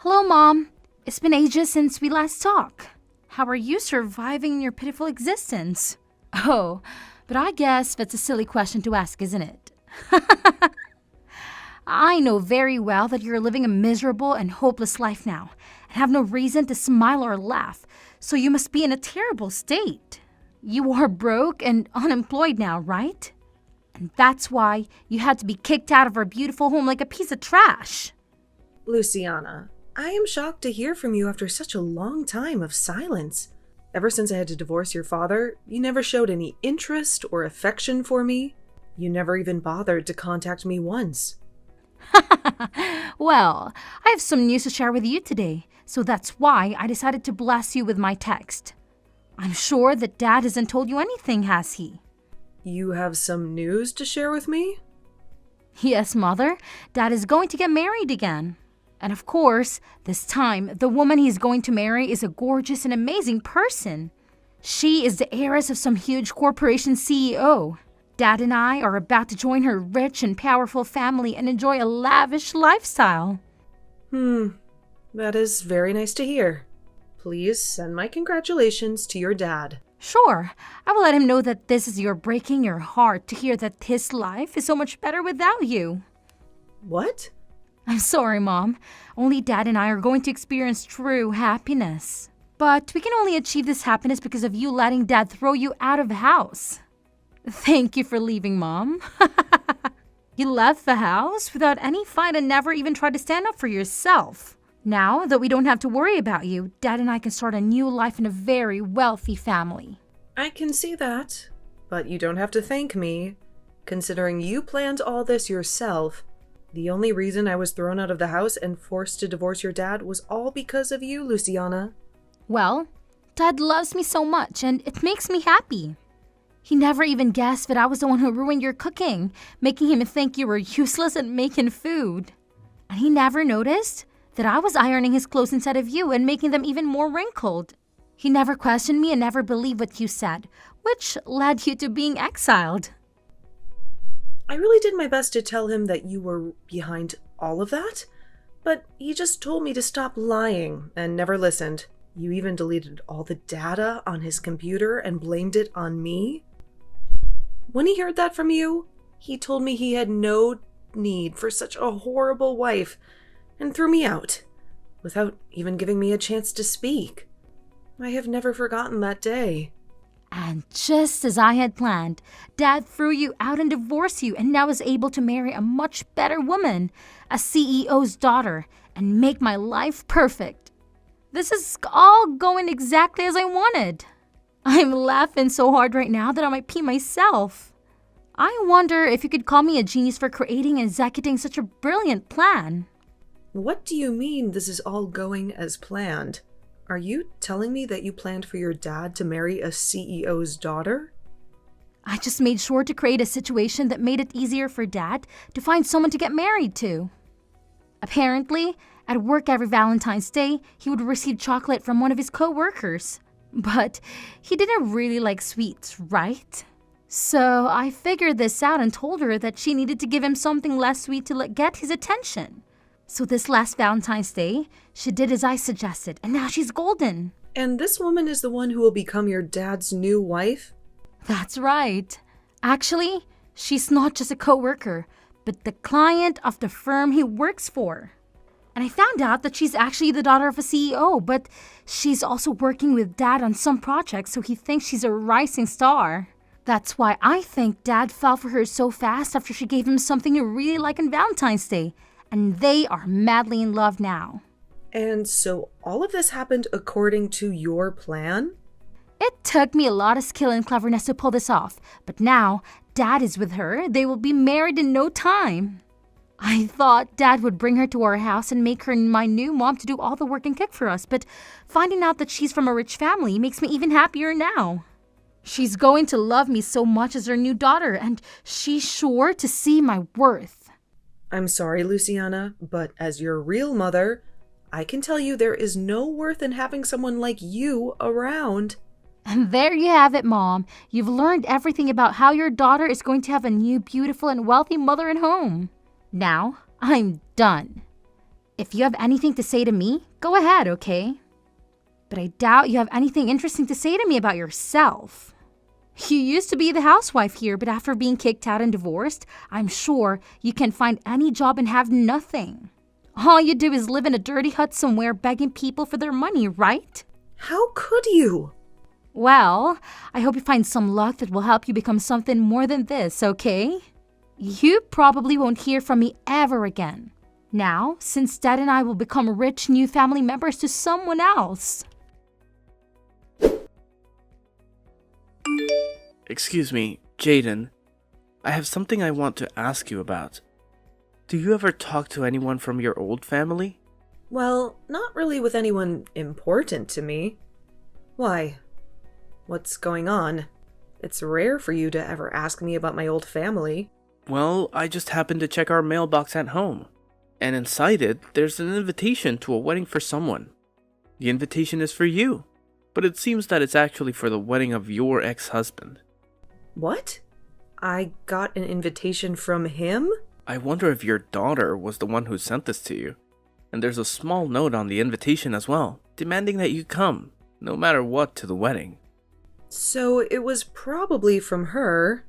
Hello, Mom. It's been ages since we last talked. How are you surviving your pitiful existence? Oh, but I guess that's a silly question to ask, isn't it? I know very well that you're living a miserable and hopeless life now and have no reason to smile or laugh, so you must be in a terrible state. You are broke and unemployed now, right? And that's why you had to be kicked out of our beautiful home like a piece of trash. Luciana, I am shocked to hear from you after such a long time of silence. Ever since I had to divorce your father, you never showed any interest or affection for me. You never even bothered to contact me once. Well, I have some news to share with you today, so that's why I decided to bless you with my text. I'm sure that Dad hasn't told you anything, has he? You have some news to share with me? Yes, Mother. Dad is going to get married again. And of course, this time, the woman he's going to marry is a gorgeous and amazing person. She is the heiress of some huge corporation CEO. Dad and I are about to join her rich and powerful family and enjoy a lavish lifestyle. That is very nice to hear. Please send my congratulations to your dad. Sure, I will let him know that this is your breaking your heart to hear that his life is so much better without you. What? I'm sorry, Mom. Only Dad and I are going to experience true happiness. But we can only achieve this happiness because of you letting Dad throw you out of the house. Thank you for leaving, Mom. You left the house without any fight and never even tried to stand up for yourself. Now that we don't have to worry about you, Dad and I can start a new life in a very wealthy family. I can see that, but you don't have to thank me. Considering you planned all this yourself, the only reason I was thrown out of the house and forced to divorce your dad was all because of you, Luciana. Well, Dad loves me so much and it makes me happy. He never even guessed that I was the one who ruined your cooking, making him think you were useless at making food. And he never noticed that I was ironing his clothes instead of you and making them even more wrinkled. He never questioned me and never believed what you said, which led you to being exiled. I really did my best to tell him that you were behind all of that, but he just told me to stop lying and never listened. You even deleted all the data on his computer and blamed it on me. When he heard that from you, he told me he had no need for such a horrible wife and threw me out, without even giving me a chance to speak. I have never forgotten that day. And just as I had planned, Dad threw you out and divorced you and now is able to marry a much better woman, a CEO's daughter, and make my life perfect. This is all going exactly as I wanted. I'm laughing so hard right now that I might pee myself. I wonder if you could call me a genius for creating and executing such a brilliant plan. What do you mean this is all going as planned? Are you telling me that you planned for your dad to marry a CEO's daughter? I just made sure to create a situation that made it easier for Dad to find someone to get married to. Apparently, at work every Valentine's Day, he would receive chocolate from one of his co-workers. But he didn't really like sweets, right? So I figured this out and told her that she needed to give him something less sweet to get his attention. So this last Valentine's Day, she did as I suggested, and now she's golden. And this woman is the one who will become your dad's new wife? That's right. Actually, she's not just a co-worker, but the client of the firm he works for. And I found out that she's actually the daughter of a CEO, but she's also working with Dad on some projects, so he thinks she's a rising star. That's why I think Dad fell for her so fast after she gave him something he really liked on Valentine's Day. And they are madly in love now. And so all of this happened according to your plan? It took me a lot of skill and cleverness to pull this off, but now Dad is with her. They will be married in no time. I thought Dad would bring her to our house and make her my new mom to do all the work and cook for us, but finding out that she's from a rich family makes me even happier now. She's going to love me so much as her new daughter, and she's sure to see my worth. I'm sorry, Luciana, but as your real mother, I can tell you there is no worth in having someone like you around. And there you have it, Mom. You've learned everything about how your daughter is going to have a new, beautiful, and wealthy mother and home. Now, I'm done. If you have anything to say to me, go ahead, okay? But I doubt you have anything interesting to say to me about yourself. You used to be the housewife here, but after being kicked out and divorced, I'm sure you can find any job and have nothing. All you do is live in a dirty hut somewhere begging people for their money, right? How could you? Well, I hope you find some luck that will help you become something more than this, okay? You probably won't hear from me ever again. Now, since Dad and I will become rich new family members to someone else. Excuse me, Jaden. I have something I want to ask you about. Do you ever talk to anyone from your old family? Well, not really with anyone important to me. Why? What's going on? It's rare for you to ever ask me about my old family. Well, I just happened to check our mailbox at home. And inside it, there's an invitation to a wedding for someone. The invitation is for you. But it seems that it's actually for the wedding of your ex-husband. What? I got an invitation from him? I wonder if your daughter was the one who sent this to you. And there's a small note on the invitation as well, demanding that you come, no matter what, to the wedding. So it was probably from her.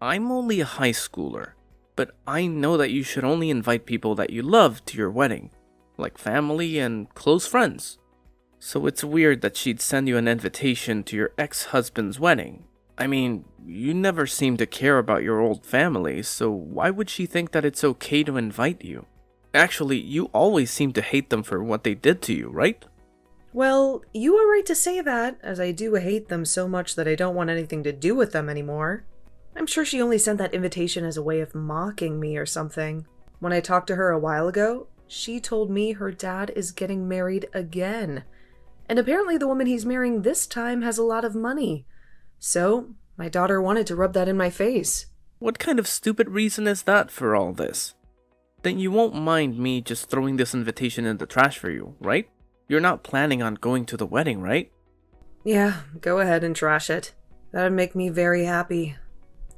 I'm only a high schooler, but I know that you should only invite people that you love to your wedding, like family and close friends. So it's weird that she'd send you an invitation to your ex-husband's wedding. I mean, you never seem to care about your old family, so why would she think that it's okay to invite you? Actually, you always seem to hate them for what they did to you, right? Well, you are right to say that, as I do hate them so much that I don't want anything to do with them anymore. I'm sure she only sent that invitation as a way of mocking me or something. When I talked to her a while ago, she told me her dad is getting married again. And apparently the woman he's marrying this time has a lot of money. So, my daughter wanted to rub that in my face. What kind of stupid reason is that for all this? Then you won't mind me just throwing this invitation in the trash for you, right? You're not planning on going to the wedding, right? Yeah, go ahead and trash it. That'd make me very happy.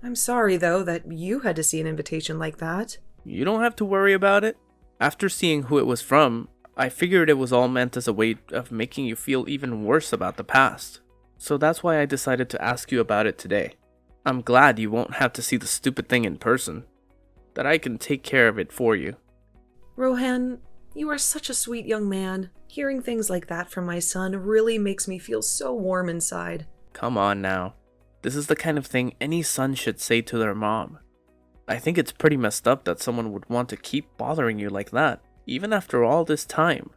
I'm sorry, though, that you had to see an invitation like that. You don't have to worry about it. After seeing who it was from, I figured it was all meant as a way of making you feel even worse about the past. So that's why I decided to ask you about it today. I'm glad you won't have to see the stupid thing in person. That I can take care of it for you. Rohan, you are such a sweet young man. Hearing things like that from my son really makes me feel so warm inside. Come on now. This is the kind of thing any son should say to their mom. I think it's pretty messed up that someone would want to keep bothering you like that, even after all this time.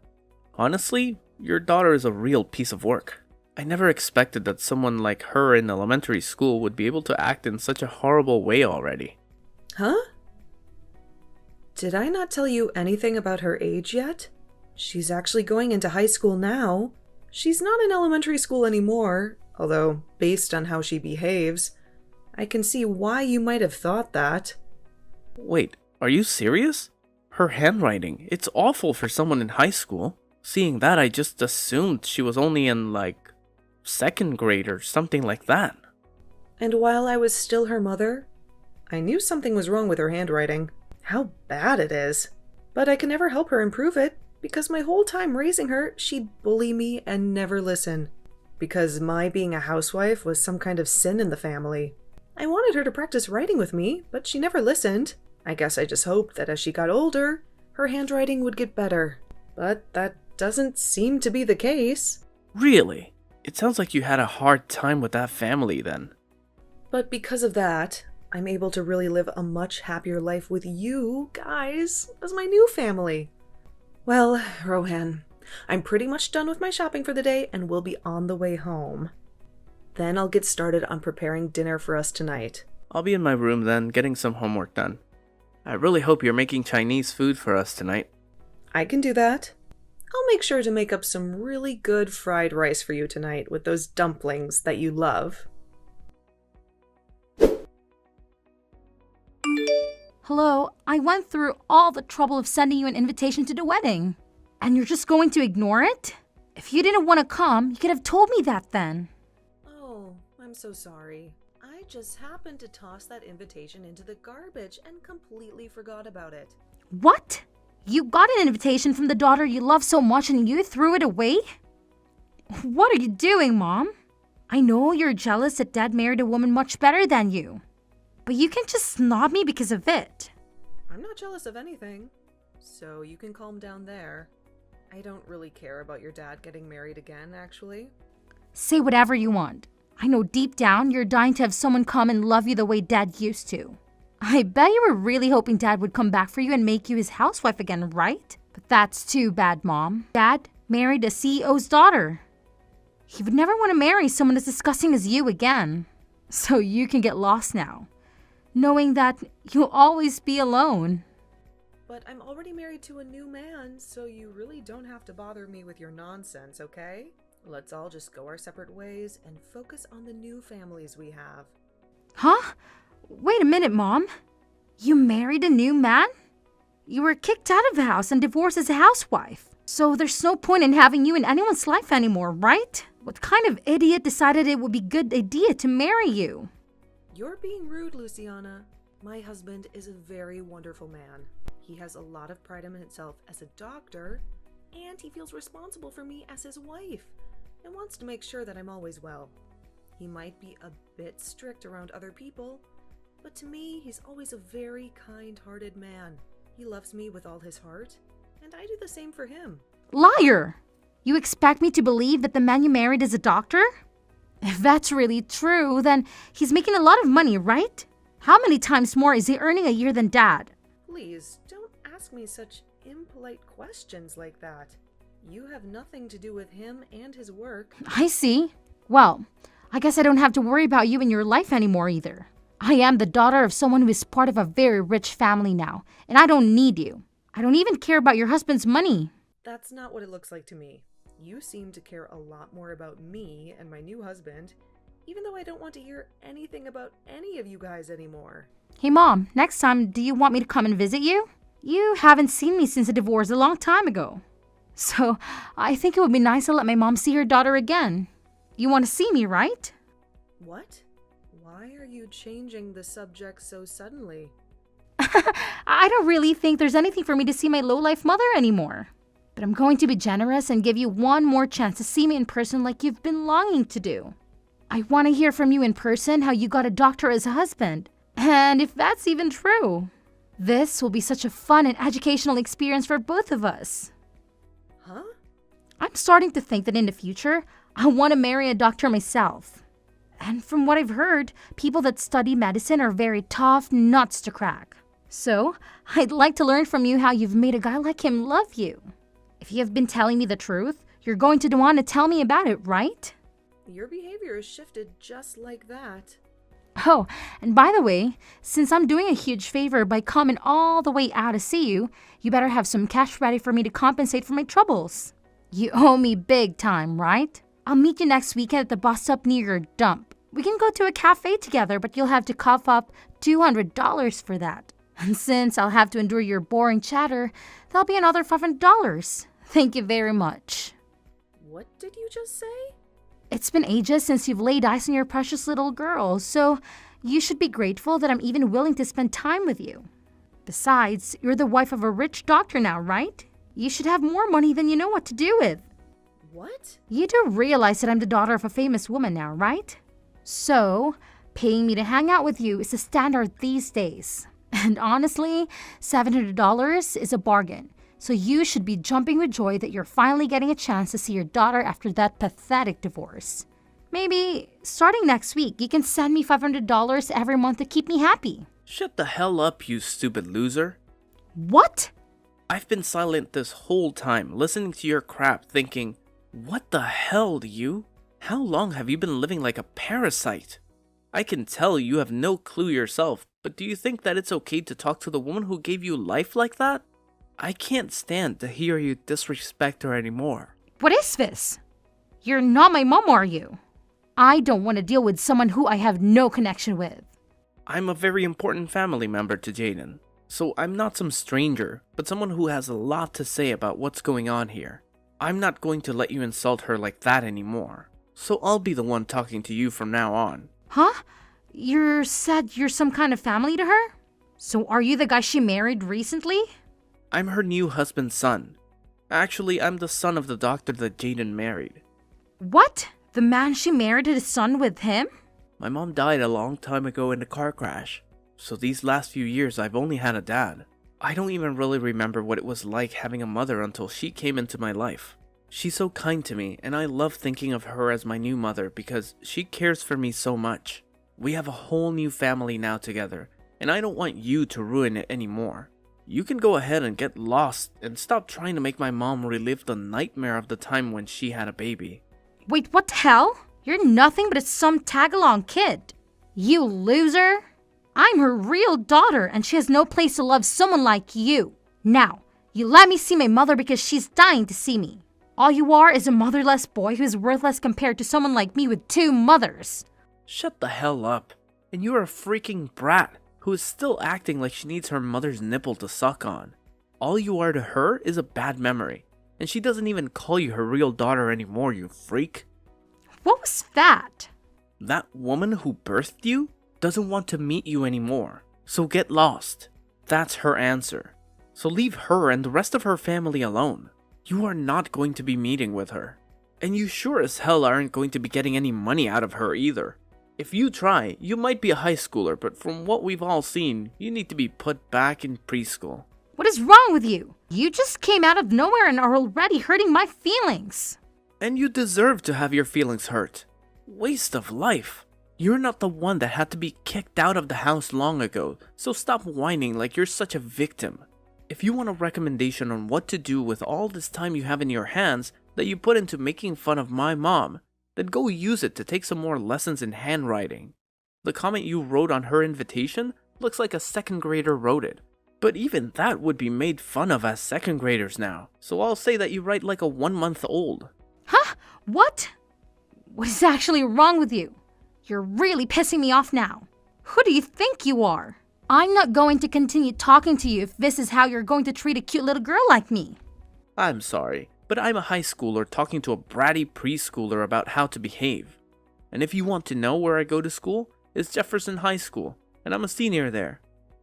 Honestly, your daughter is a real piece of work. I never expected that someone like her in elementary school would be able to act in such a horrible way already. Huh? Did I not tell you anything about her age yet? She's actually going into high school now. She's not in elementary school anymore, although, based on how she behaves, I can see why you might have thought that. Wait, are you serious? Her handwriting, it's awful for someone in high school. Seeing that, I just assumed she was only in, second grade or something like that. And while I was still her mother, I knew something was wrong with her handwriting. How bad it is. But I can never help her improve it, because my whole time raising her, she'd bully me and never listen. Because my being a housewife was some kind of sin in the family. I wanted her to practice writing with me, but she never listened. I guess I just hoped that as she got older, her handwriting would get better. But that doesn't seem to be the case. Really? It sounds like you had a hard time with that family then. But because of that, I'm able to really live a much happier life with you guys as my new family. Well, Rohan, I'm pretty much done with my shopping for the day and we'll be on the way home. Then I'll get started on preparing dinner for us tonight. I'll be in my room then, getting some homework done. I really hope you're making Chinese food for us tonight. I can do that. I'll make sure to make up some really good fried rice for you tonight with those dumplings that you love. Hello, I went through all the trouble of sending you an invitation to the wedding. And you're just going to ignore it? If you didn't want to come, you could have told me that then. Oh, I'm so sorry. I just happened to toss that invitation into the garbage and completely forgot about it. What? You got an invitation from the daughter you love so much and you threw it away? What are you doing, Mom? I know you're jealous that Dad married a woman much better than you. But you can just snob me because of it. I'm not jealous of anything, so you can calm down there. I don't really care about your dad getting married again, actually. Say whatever you want. I know deep down you're dying to have someone come and love you the way Dad used to. I bet you were really hoping Dad would come back for you and make you his housewife again, right? But that's too bad, Mom. Dad married a CEO's daughter. He would never want to marry someone as disgusting as you again. So you can get lost now, knowing that you'll always be alone. But I'm already married to a new man, so you really don't have to bother me with your nonsense, okay? Let's all just go our separate ways and focus on the new families we have. Huh? Wait a minute, Mom. You married a new man? You were kicked out of the house and divorced as a housewife. So there's no point in having you in anyone's life anymore, right? What kind of idiot decided it would be a good idea to marry you? You're being rude, Luciana. My husband is a very wonderful man. He has a lot of pride in himself as a doctor, and he feels responsible for me as his wife and wants to make sure that I'm always well. He might be a bit strict around other people, but to me, he's always a very kind-hearted man. He loves me with all his heart, and I do the same for him. Liar! You expect me to believe that the man you married is a doctor? If that's really true, then he's making a lot of money, right? How many times more is he earning a year than Dad? Please, don't ask me such impolite questions like that. You have nothing to do with him and his work. I see. Well, I guess I don't have to worry about you in your life anymore either. I am the daughter of someone who is part of a very rich family now, and I don't need you. I don't even care about your husband's money. That's not what it looks like to me. You seem to care a lot more about me and my new husband, even though I don't want to hear anything about any of you guys anymore. Hey Mom, next time, do you want me to come and visit you? You haven't seen me since the divorce a long time ago. So, I think it would be nice to let my mom see her daughter again. You want to see me, right? What? Why are you changing the subject so suddenly? I don't really think there's anything for me to see my low-life mother anymore. But I'm going to be generous and give you one more chance to see me in person like you've been longing to do. I want to hear from you in person how you got a doctor as a husband, and if that's even true. This will be such a fun and educational experience for both of us. Huh? I'm starting to think that in the future, I want to marry a doctor myself. And from what I've heard, people that study medicine are very tough nuts to crack. So, I'd like to learn from you how you've made a guy like him love you. If you have been telling me the truth, you're going to want to tell me about it, right? Your behavior has shifted just like that. Oh, and by the way, since I'm doing a huge favor by coming all the way out to see you, you better have some cash ready for me to compensate for my troubles. You owe me big time, right? I'll meet you next weekend at the bus stop near your dump. We can go to a cafe together, but you'll have to cough up $200 for that. And since I'll have to endure your boring chatter, that'll be another $500. Thank you very much. What did you just say? It's been ages since you've laid eyes on your precious little girl, so you should be grateful that I'm even willing to spend time with you. Besides, you're the wife of a rich doctor now, right? You should have more money than you know what to do with. What? You do realize that I'm the daughter of a famous woman now, right? So, paying me to hang out with you is a standard these days. And honestly, $700 is a bargain. So you should be jumping with joy that you're finally getting a chance to see your daughter after that pathetic divorce. Maybe, starting next week, you can send me $500 every month to keep me happy. Shut the hell up, you stupid loser. What? I've been silent this whole time, listening to your crap, thinking, what the hell, you? How long have you been living like a parasite? I can tell you have no clue yourself, but do you think that it's okay to talk to the woman who gave you life like that? I can't stand to hear you disrespect her anymore. What is this? You're not my mom, are you? I don't want to deal with someone who I have no connection with. I'm a very important family member to Jaden, so I'm not some stranger, but someone who has a lot to say about what's going on here. I'm not going to let you insult her like that anymore, so I'll be the one talking to you from now on. Huh? You said you're some kind of family to her? So are you the guy she married recently? I'm her new husband's son. Actually, I'm the son of the doctor that Jaden married. What? The man she married had a son with him? My mom died a long time ago in a car crash, so these last few years I've only had a dad. I don't even really remember what it was like having a mother until she came into my life. She's so kind to me, and I love thinking of her as my new mother because she cares for me so much. We have a whole new family now together, and I don't want you to ruin it anymore. You can go ahead and get lost and stop trying to make my mom relive the nightmare of the time when she had a baby. Wait, what the hell? You're nothing but some tag-along kid. You loser. I'm her real daughter, and she has no place to love someone like you. Now, you let me see my mother because she's dying to see me. All you are is a motherless boy who is worthless compared to someone like me with 2 mothers. Shut the hell up. And you're a freaking brat who is still acting like she needs her mother's nipple to suck on. All you are to her is a bad memory, and she doesn't even call you her real daughter anymore, you freak. What was that? That woman who birthed you doesn't want to meet you anymore, so get lost. That's her answer. So leave her and the rest of her family alone. You are not going to be meeting with her. And you sure as hell aren't going to be getting any money out of her either. If you try, you might be a high schooler, but from what we've all seen, you need to be put back in preschool. What is wrong with you? You just came out of nowhere and are already hurting my feelings. And you deserve to have your feelings hurt. Waste of life. You're not the one that had to be kicked out of the house long ago, so stop whining like you're such a victim. If you want a recommendation on what to do with all this time you have in your hands that you put into making fun of my mom, then go use it to take some more lessons in handwriting. The comment you wrote on her invitation looks like a 2nd grader wrote it. But even that would be made fun of as 2nd graders now, so I'll say that you write like a 1-month-old. Huh? What? What is actually wrong with you? You're really pissing me off now. Who do you think you are? I'm not going to continue talking to you if this is how you're going to treat a cute little girl like me. I'm sorry, but I'm a high schooler talking to a bratty preschooler about how to behave. And if you want to know where I go to school, it's Jefferson High School, and I'm a senior there.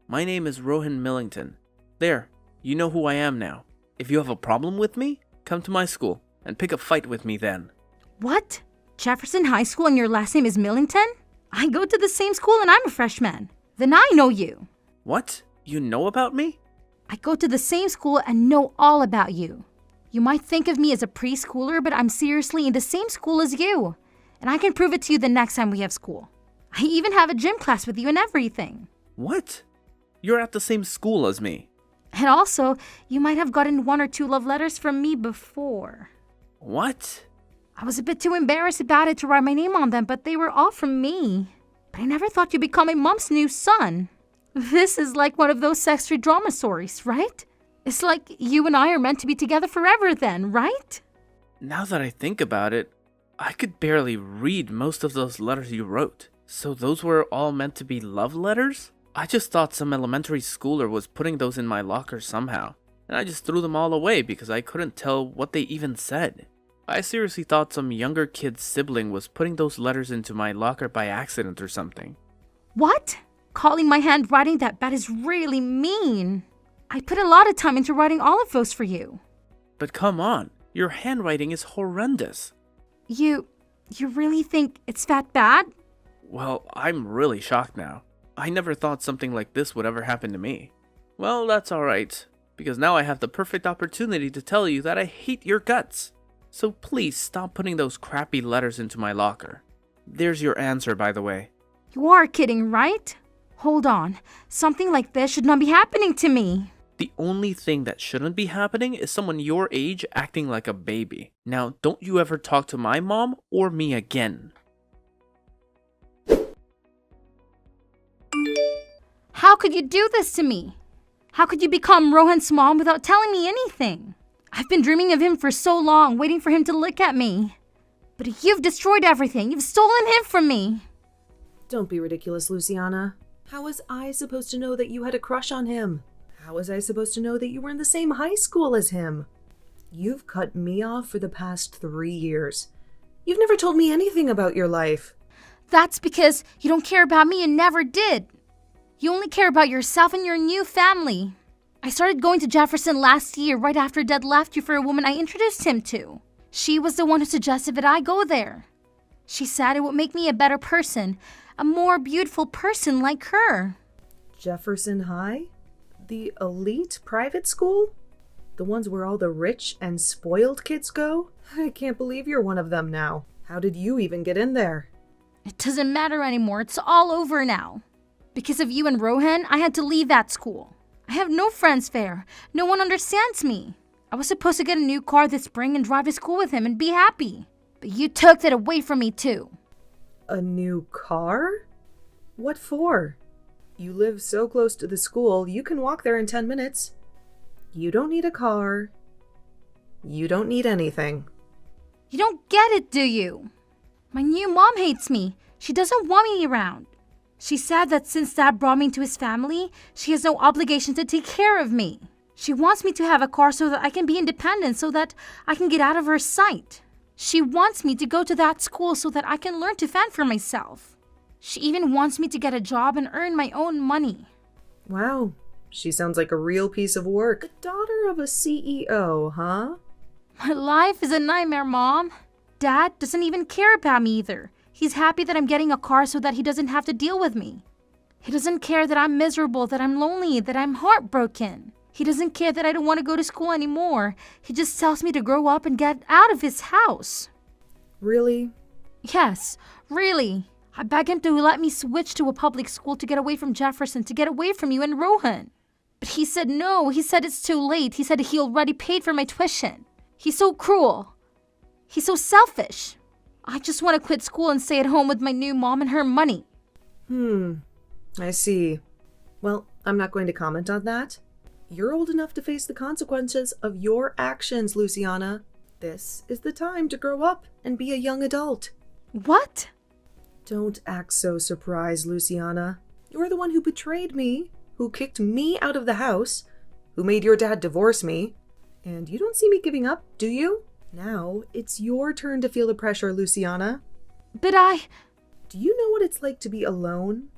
My name is Rohan Millington. There, you know who I am now. If you have a problem with me, come to my school and pick a fight with me then. What? Jefferson High School and your last name is Millington? I go to the same school and I'm a freshman. Then I know you. What? You know about me? I go to the same school and know all about you. You might think of me as a preschooler, but I'm seriously in the same school as you. And I can prove it to you the next time we have school. I even have a gym class with you and everything. What? You're at the same school as me. And also, you might have gotten 1 or 2 love letters from me before. What? I was a bit too embarrassed about it to write my name on them, but they were all from me. But I never thought you'd become my mom's new son. This is like one of those sexual drama stories, right? It's like you and I are meant to be together forever then, right? Now that I think about it, I could barely read most of those letters you wrote. So those were all meant to be love letters? I just thought some elementary schooler was putting those in my locker somehow, and I just threw them all away because I couldn't tell what they even said. I seriously thought some younger kid's sibling was putting those letters into my locker by accident or something. What? Calling my handwriting that bad is really mean. I put a lot of time into writing all of those for you. But come on, your handwriting is horrendous. You really think it's that bad? Well, I'm really shocked now. I never thought something like this would ever happen to me. Well, that's alright, because now I have the perfect opportunity to tell you that I hate your guts. So please stop putting those crappy letters into my locker. There's your answer, by the way. You are kidding, right? Hold on. Something like this should not be happening to me. The only thing that shouldn't be happening is someone your age acting like a baby. Now, don't you ever talk to my mom or me again. How could you do this to me? How could you become Rohan's mom without telling me anything? I've been dreaming of him for so long, waiting for him to look at me. But you've destroyed everything. You've stolen him from me. Don't be ridiculous, Luciana. How was I supposed to know that you had a crush on him? How was I supposed to know that you were in the same high school as him? You've cut me off for the past 3 years. You've never told me anything about your life. That's because you don't care about me and never did. You only care about yourself and your new family. I started going to Jefferson last year right after Dad left you for a woman I introduced him to. She was the one who suggested that I go there. She said it would make me a better person, a more beautiful person like her. Jefferson High? The elite private school? The ones where all the rich and spoiled kids go? I can't believe you're one of them now. How did you even get in there? It doesn't matter anymore. It's all over now. Because of you and Rohan, I had to leave that school. I have no friends there. No one understands me. I was supposed to get a new car this spring and drive to school with him and be happy. But you took that away from me too. A new car? What for? You live so close to the school, you can walk there in 10 minutes. You don't need a car. You don't need anything. You don't get it, do you? My new mom hates me. She doesn't want me around. She said that since Dad brought me into his family, she has no obligation to take care of me. She wants me to have a car so that I can be independent, so that I can get out of her sight. She wants me to go to that school so that I can learn to fend for myself. She even wants me to get a job and earn my own money. Wow, she sounds like a real piece of work. The daughter of a CEO, huh? My life is a nightmare, Mom. Dad doesn't even care about me either. He's happy that I'm getting a car so that he doesn't have to deal with me. He doesn't care that I'm miserable, that I'm lonely, that I'm heartbroken. He doesn't care that I don't want to go to school anymore. He just tells me to grow up and get out of his house. Really? Yes, really. I begged him to let me switch to a public school to get away from Jefferson, to get away from you and Rohan. But he said no. He said it's too late. He said he already paid for my tuition. He's so cruel. He's so selfish. I just want to quit school and stay at home with my new mom and her money. I see. Well, I'm not going to comment on that. You're old enough to face the consequences of your actions, Luciana. This is the time to grow up and be a young adult. What? Don't act so surprised, Luciana. You're the one who betrayed me, who kicked me out of the house, who made your dad divorce me. And you don't see me giving up, do you? Now, it's your turn to feel the pressure, Luciana. But Do you know what it's like to be alone?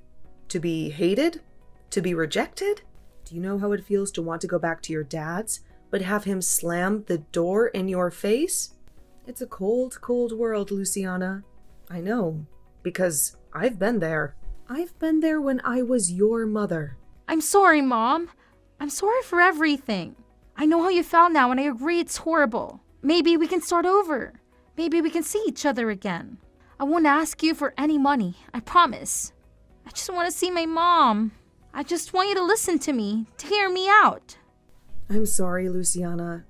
To be hated? To be rejected? Do you know how it feels to want to go back to your dad's, but have him slam the door in your face? It's a cold, cold world, Luciana. I know, because I've been there. I've been there when I was your mother. I'm sorry, Mom. I'm sorry for everything. I know how you felt now, and I agree it's horrible. Maybe we can start over. Maybe we can see each other again. I won't ask you for any money, I promise. I just want to see my mom. I just want you to listen to me, to hear me out. I'm sorry, Luciana.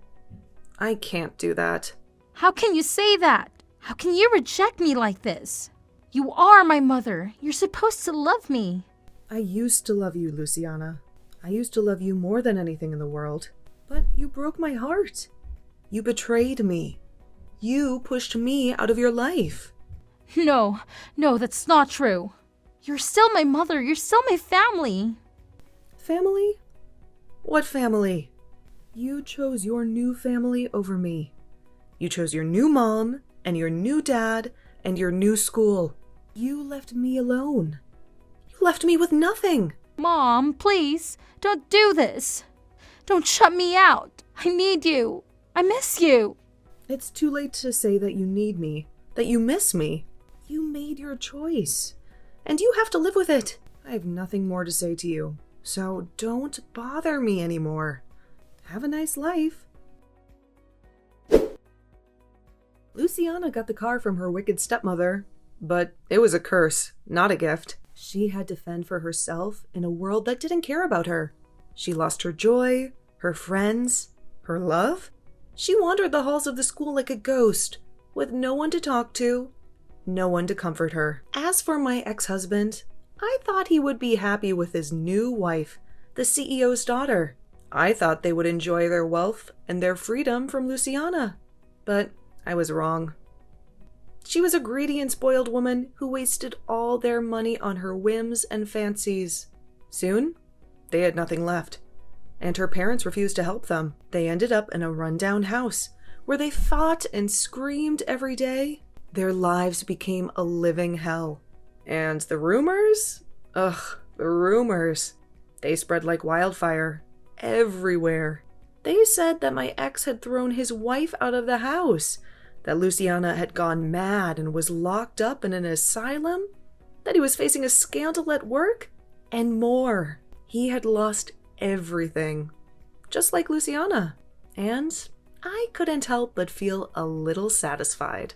I can't do that. How can you say that? How can you reject me like this? You are my mother. You're supposed to love me. I used to love you, Luciana. I used to love you more than anything in the world. But you broke my heart. You betrayed me. You pushed me out of your life. No, that's not true. You're still my mother. You're still my family. Family? What family? You chose your new family over me. You chose your new mom and your new dad and your new school. You left me alone. You left me with nothing. Mom, please, don't do this. Don't shut me out. I need you. I miss you. It's too late to say that you need me, that you miss me. You made your choice, and you have to live with it. I have nothing more to say to you, so don't bother me anymore. Have a nice life. Luciana got the car from her wicked stepmother, but it was a curse, not a gift. She had to fend for herself in a world that didn't care about her. She lost her joy, her friends, her love. She wandered the halls of the school like a ghost, with no one to talk to, no one to comfort her. As for my ex-husband, I thought he would be happy with his new wife, the CEO's daughter. I thought they would enjoy their wealth and their freedom from Luciana. But I was wrong. She was a greedy and spoiled woman who wasted all their money on her whims and fancies. Soon, they had nothing left, and her parents refused to help them. They ended up in a rundown house where they fought and screamed every day. Their lives became a living hell. And the rumors? The rumors. They spread like wildfire. everywhere. They said that my ex had thrown his wife out of the house, that Luciana had gone mad and was locked up in an asylum, that he was facing a scandal at work, and more. He had lost everything, just like Luciana. And I couldn't help but feel a little satisfied.